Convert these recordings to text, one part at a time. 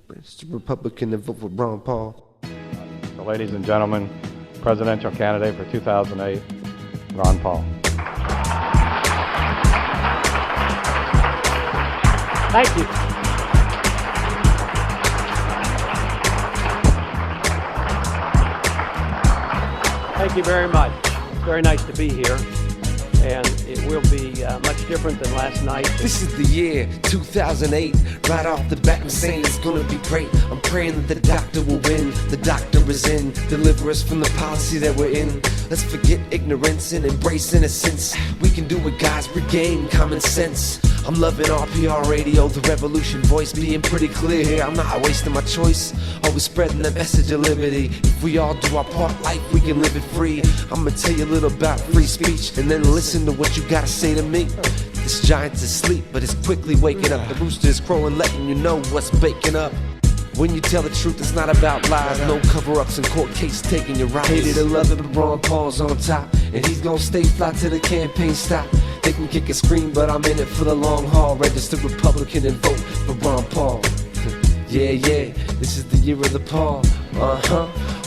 Mr. Republican and vote for Ron Paul. So, ladies and gentlemen, presidential candidate for 2008, Ron Paul. Thank you. Thank you very much. It's very nice to be here, and it will be much different than last night. This is the year 2008. Right off the bat, I'm saying it's gonna be great. I'm praying that the doctor will win. The doctor is in. Deliver us from the policy that we're in. Let's forget ignorance and embrace innocence. We can do it, guys. Regain common sense. I'm loving RPR radio, the revolution voice being pretty clear here. I'm not wasting my choice, always spreading the message of liberty. If we all do our part, life, we can live it free. I'm gonna tell you a little about free speech, and then listen to what you gotta say to me. This giant's asleep, but it's quickly waking up. The rooster is crowing, letting you know what's baking up. When you tell the truth, it's not about lies. No cover-ups in court case taking your rights. Hated or love it, but Ron Paul's on top, and he's gonna stay fly till the campaign stop. They can kick and scream, but I'm in it for the long haul. Registered Republican and vote for Ron Paul. Yeah, this is the year of the Paul.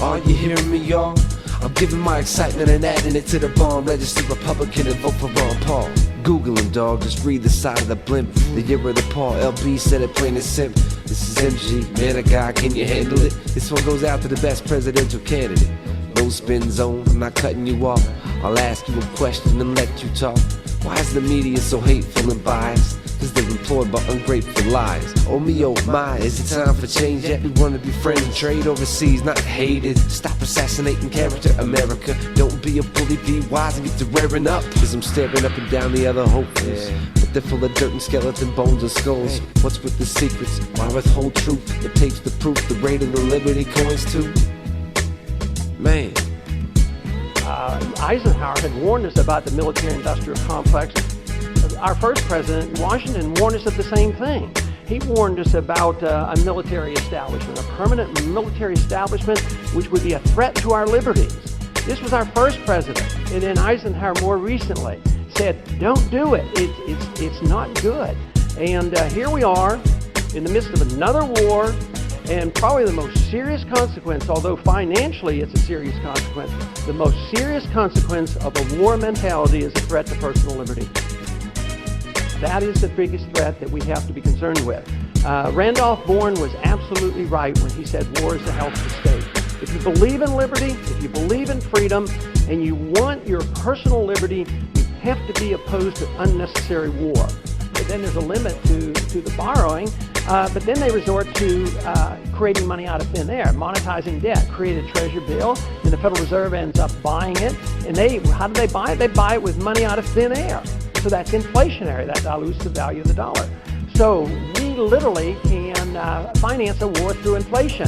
Are you hearing me, y'all? I'm giving my excitement and adding it to the bomb. Registered Republican and vote for Ron Paul. Google him, dog, just read the side of the blimp. The year of the Paul, LB said it plain and simple. This is MG, man of God, can you handle it? This one goes out to the best presidential candidate. No spin zone, I'm not cutting you off. I'll ask you a question and let you talk. Why is the media so hateful and biased? Cause they're employed by ungrateful lies. Oh me, oh my, is it time for change yet? We wanna be friends and trade overseas, not hated. Stop assassinating character, America. Don't be a bully, be wise and get to rearing up. Cause I'm staring up and down the other hopefuls, but they're full of dirt and skeleton bones and skulls. What's with the secrets? Why withhold truth? The tapes, the proof, the rate of the Liberty coins too. Man. Eisenhower had warned us about the military-industrial complex. Our first president, Washington, warned us of the same thing. He warned us about a military establishment, a permanent military establishment which would be a threat to our liberties. This was our first president, and then Eisenhower more recently said, don't do it, it's not good. And here we are in the midst of another war, and probably the most serious consequence, although financially it's a serious consequence, the most serious consequence of a war mentality is a threat to personal liberty. That is the biggest threat that we have to be concerned with. Randolph Bourne was absolutely right when he said war is the health of the state. If you believe in liberty, if you believe in freedom, and you want your personal liberty, you have to be opposed to unnecessary war. But then there's a limit to the borrowing, but then they resort to creating money out of thin air, monetizing debt, create a treasury bill, and the Federal Reserve ends up buying it. And how do they buy it? They buy it with money out of thin air. So that's inflationary, that dilutes the value of the dollar. So we literally can finance a war through inflation.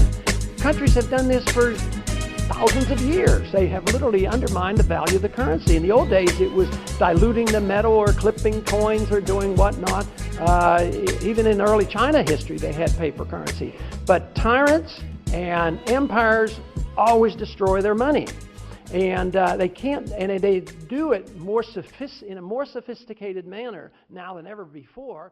Countries have done this for thousands of years. They have literally undermined the value of the currency. In the old days, it was diluting the metal or clipping coins or doing whatnot. Even in early China history, they had paper currency. But tyrants and empires always destroy their money. And they can't, and they do it in a more sophisticated manner now than ever before.